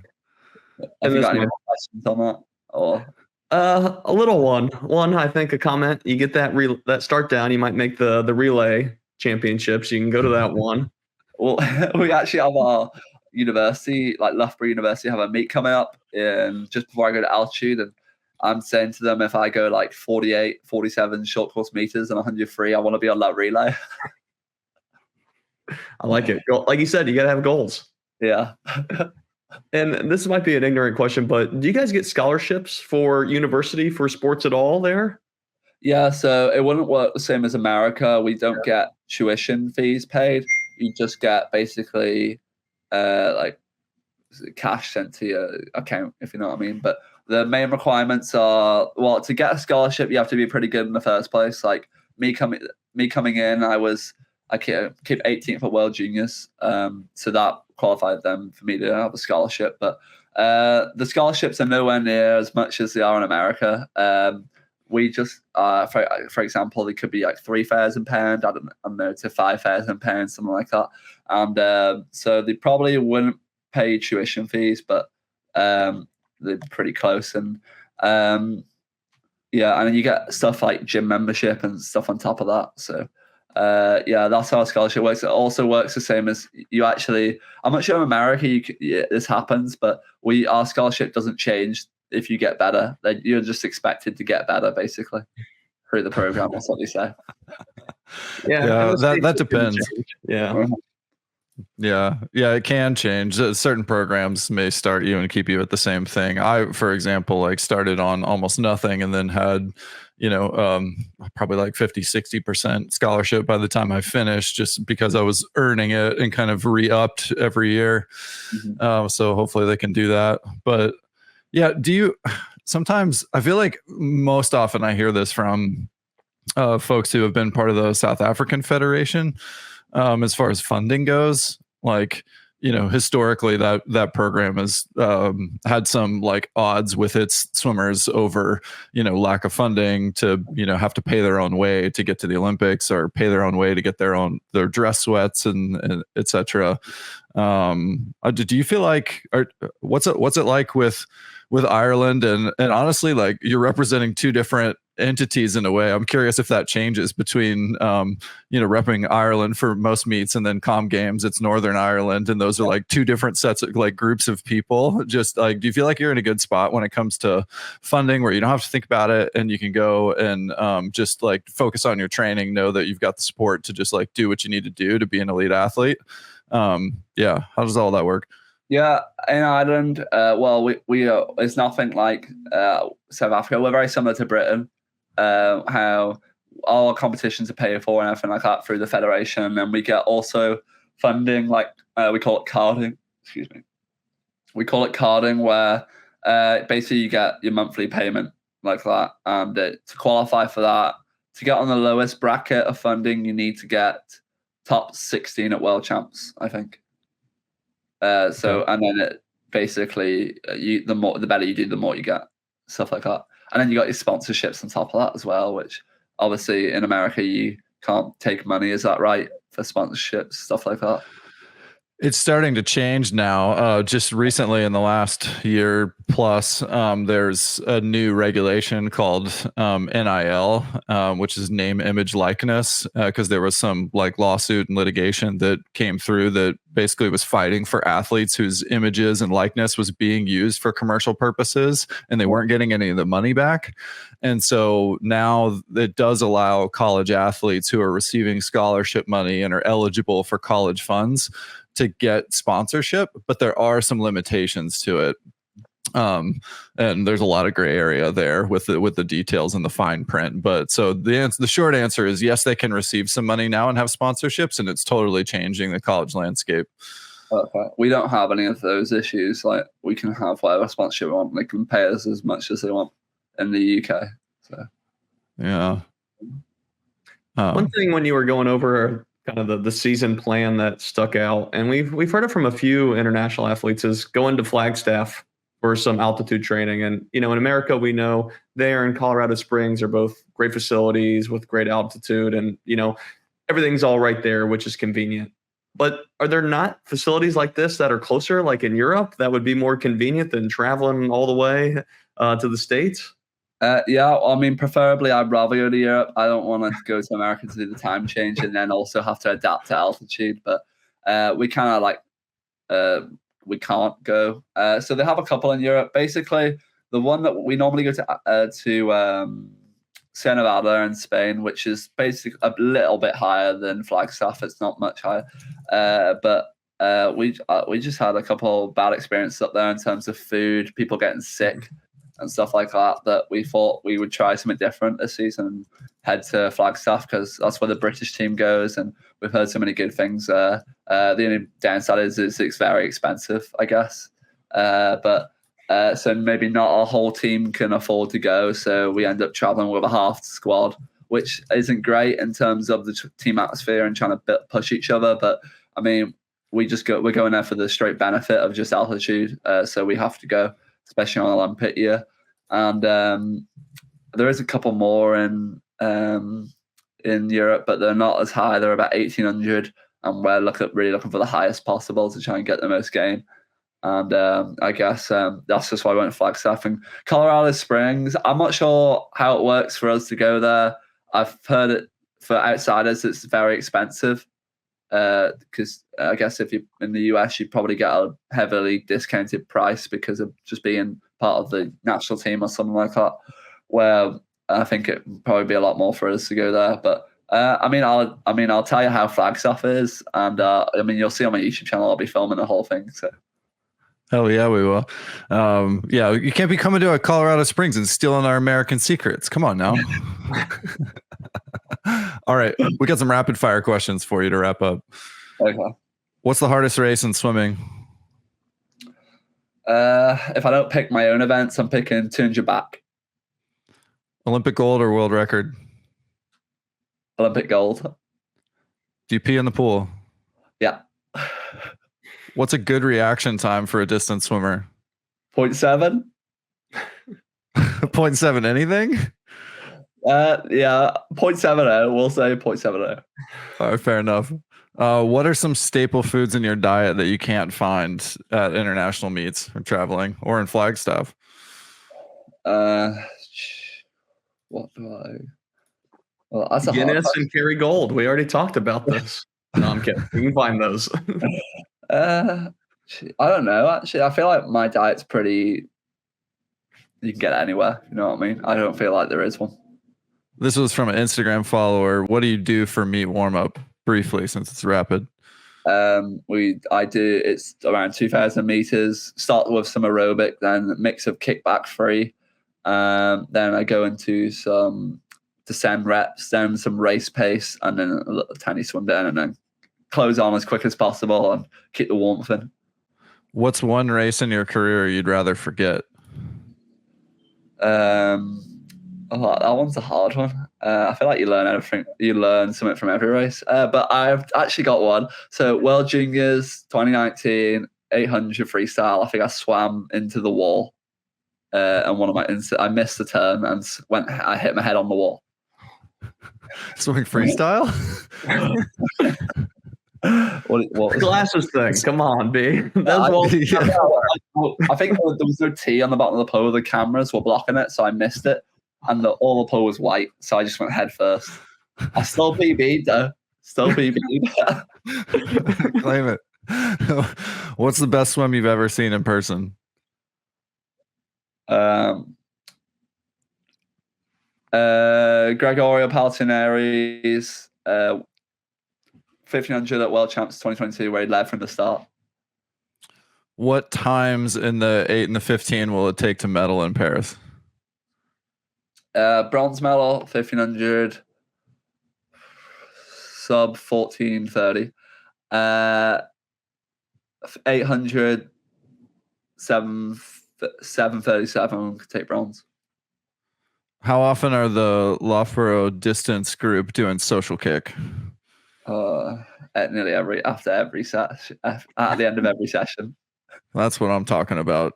B: Have you got any more questions on that? Or
C: a little one. I think a comment. You get that start down. You might make the relay championships. You can go to that one.
B: Well, we actually have our university, like Loughborough University, have a meet coming up just before I go to altitude, and I'm saying to them, if I go like 48, 47 short course meters and 103, I want to be on that relay.
C: I like it. Like you said, you got to have goals.
B: Yeah.
C: And this might be an ignorant question, but do you guys get scholarships for university for sports at all there?
B: Yeah, so it wouldn't work the same as America. We don't get tuition fees paid. You just get basically like cash sent to your account, if you know what I mean. But the main requirements are, well, to get a scholarship, you have to be pretty good in the first place. Like me coming in, I keep 18th at World Juniors, so that qualified them for me to have a scholarship. But the scholarships are nowhere near as much as they are in America. We just, for example, they could be like £3,000, I don't know, to £5,000, something like that. And so they probably wouldn't pay tuition fees, but they're pretty close. And and then you get stuff like gym membership and stuff on top of that. So that's how a scholarship works. It also works the same as you actually. I'm not sure in America this happens, but our scholarship doesn't change if you get better. You're just expected to get better, basically, through the program. That's what they say.
A: That depends.
C: Yeah.
A: Yeah, it can change. Certain programs may start you and keep you at the same thing. I, for example, like started on almost nothing and then had, probably like 50-60% scholarship by the time I finished, just because I was earning it and kind of re-upped every year. Mm-hmm. So hopefully they can do that. But yeah, sometimes I feel like most often I hear this from folks who have been part of the South African Federation. As far as funding goes, like, historically that program has had some like odds with its swimmers over, lack of funding to, have to pay their own way to get to the Olympics or pay their own way to get their dress sweats and et cetera. Do you feel like, what's it like with Ireland and honestly, like you're representing two different entities in a way. I'm curious if that changes between repping Ireland for most meets and then Com Games, it's Northern Ireland, and those are like two different sets of like groups of people. Just like, do you feel like you're in a good spot when it comes to funding where you don't have to think about it and you can go and just like focus on your training, know that you've got the support to just like do what you need to do to be an elite athlete? How does all that work?
B: Yeah, in Ireland, we it's nothing like South Africa. We're very similar to Britain. How all our competitions are paid for and everything like that through the federation, and we get also funding like we call it carding. Excuse me. We call it carding, where basically you get your monthly payment like that, and to qualify for that, to get on the lowest bracket of funding, you need to get top 16 at World Champs, I think. And then it basically the better you do, the more you get, stuff like that. And then you got your sponsorships on top of that as well, which obviously in America you can't take money. Is that right, for sponsorships, stuff like that?
A: It's starting to change now. Just recently, in the last year plus, there's a new regulation called NIL, which is name, image, likeness, because there was some like lawsuit and litigation that came through that basically was fighting for athletes whose images and likeness was being used for commercial purposes, and they weren't getting any of the money back. And so now it does allow college athletes who are receiving scholarship money and are eligible for college funds to get sponsorship, but there are some limitations to it. And there's a lot of gray area there with the details and the fine print. But so the short answer is yes, they can receive some money now and have sponsorships, and it's totally changing the college landscape.
B: Okay. We don't have any of those issues. Like, we can have whatever sponsorship we want. They can pay us as much as they want in the UK. So
A: yeah.
C: One thing when you were going over kind of the season plan that stuck out, and we've heard it from a few international athletes, is going to Flagstaff for some altitude training. And in America, we know there in Colorado Springs are both great facilities with great altitude, and everything's all right there, which is convenient. But are there not facilities like this that are closer, like in Europe, that would be more convenient than traveling all the way to the States?
B: Yeah, I mean, preferably I'd rather go to Europe. I don't want to go to America to do the time change and then also have to adapt to altitude. But we kind of we can't go. So they have a couple in Europe. Basically, the one that we normally go to Sierra Nevada in Spain, which is basically a little bit higher than Flagstaff. It's not much higher, but we just had a couple bad experiences up there in terms of food, people getting sick and stuff like that we thought we would try something different this season and head to Flagstaff because that's where the British team goes, and we've heard so many good things. The only downside is it's very expensive, I guess. So maybe not our whole team can afford to go, so we end up traveling with a half squad, which isn't great in terms of the team atmosphere and trying to push each other. But I mean, we're going there for the straight benefit of just altitude, so we have to go, especially on Olympic year. And there is a couple more in Europe, but they're not as high. They're about 1,800, and we're really looking for the highest possible to try and get the most gain. And I guess that's just why I went to Flagstaff. And Colorado Springs, I'm not sure how it works for us to go there. I've heard it for outsiders, it's very expensive. Because I guess if you're in the US, you'd probably get a heavily discounted price because of just being part of the national team or something like that. Where I think it would probably be a lot more for us to go there. But I'll tell you how Flagstaff is, and you'll see on my YouTube channel. I'll be filming the whole thing. So.
A: Hell yeah, we will. Yeah, you can't be coming to Colorado Springs and stealing our American secrets. Come on now. All right, we got some rapid fire questions for you to wrap up.
B: Okay.
A: What's the hardest race in swimming?
B: If I don't pick my own events, I'm picking 200 back.
A: Olympic gold or world record?
B: Olympic gold.
A: Do you pee in the pool?
B: Yeah.
A: What's a good reaction time for a distance swimmer?
B: 0.7.
A: 0.7 anything?
B: Yeah, 0.70. We'll say 0.70.
A: All right, fair enough. What are some staple foods in your diet that you can't find at international meets or traveling or in Flagstaff?
B: What do I? Well, that's a
C: Guinness and Kerry Gold. We already talked about this. No, I'm kidding. You can find those.
B: I don't know. Actually, I feel like my diet's pretty. You can get it anywhere. You know what I mean? I don't feel like there is one.
A: This was from an Instagram follower. What do you do for meet warm up? Briefly, since it's rapid. It's around 2,000 meters. Start with some aerobic, then a mix of kickback free. Then I go into some descent reps, then some race pace, and then a little tiny swim down, and then close on as quick as possible and keep the warmth in. What's one race in your career you'd rather forget? That
B: one's a hard one. I feel like you learn everything. You learn something from every race. But I've actually got one. So World Juniors 2019 800 freestyle. I think I swam into the wall, and I missed the turn and I hit my head on the wall.
A: Swimming freestyle?
B: What was
C: Glasses thing. Come on, B. Those walls.
B: I think there was no T on the bottom of the pole. The cameras were blocking it, so I missed it. And all the pole was white, so I just went head first. I still BB'd though. Still BB'd.
A: Claim it. What's the best swim you've ever seen in person?
B: Gregorio Paltrinieri's 1500 at World Champs 2022, where he led from the start.
A: What times in the 8 and the 15 will it take to medal in Paris?
B: Bronze medal 1500, sub 14:30. 800, 7:37 could take bronze.
A: How often are the Loughborough distance group doing social kick?
B: At nearly after every session, at the end of every session.
A: That's what I'm talking about.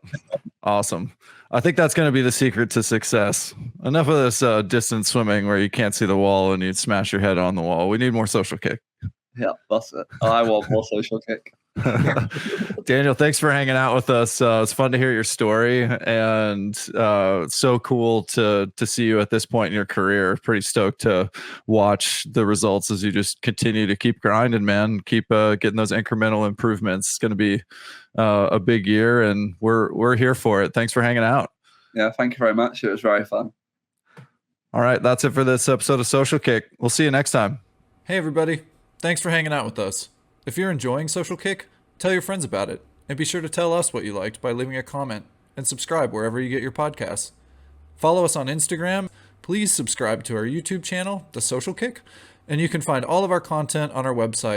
A: Awesome. I think that's going to be the secret to success. Enough of this distance swimming where you can't see the wall and you smash your head on the wall. We need more social kick.
B: Yeah, that's it. I want more social kick.
A: Daniel, thanks for hanging out with us. It's fun to hear your story, and so cool to see you at this point in your career. Pretty stoked to watch the results as you just continue to keep grinding, man. Keep getting those incremental improvements. It's going to be a big year, and we're here for it. Thanks for hanging out.
B: Yeah, thank you very much. It was very fun.
A: All right, that's it for this episode of Social Kick. We'll see you next time. Hey, everybody. Thanks for hanging out with us. If you're enjoying Social Kick, tell your friends about it, and be sure to tell us what you liked by leaving a comment, and subscribe wherever you get your podcasts. Follow us on Instagram. Please subscribe to our YouTube channel, The Social Kick, and you can find all of our content on our website,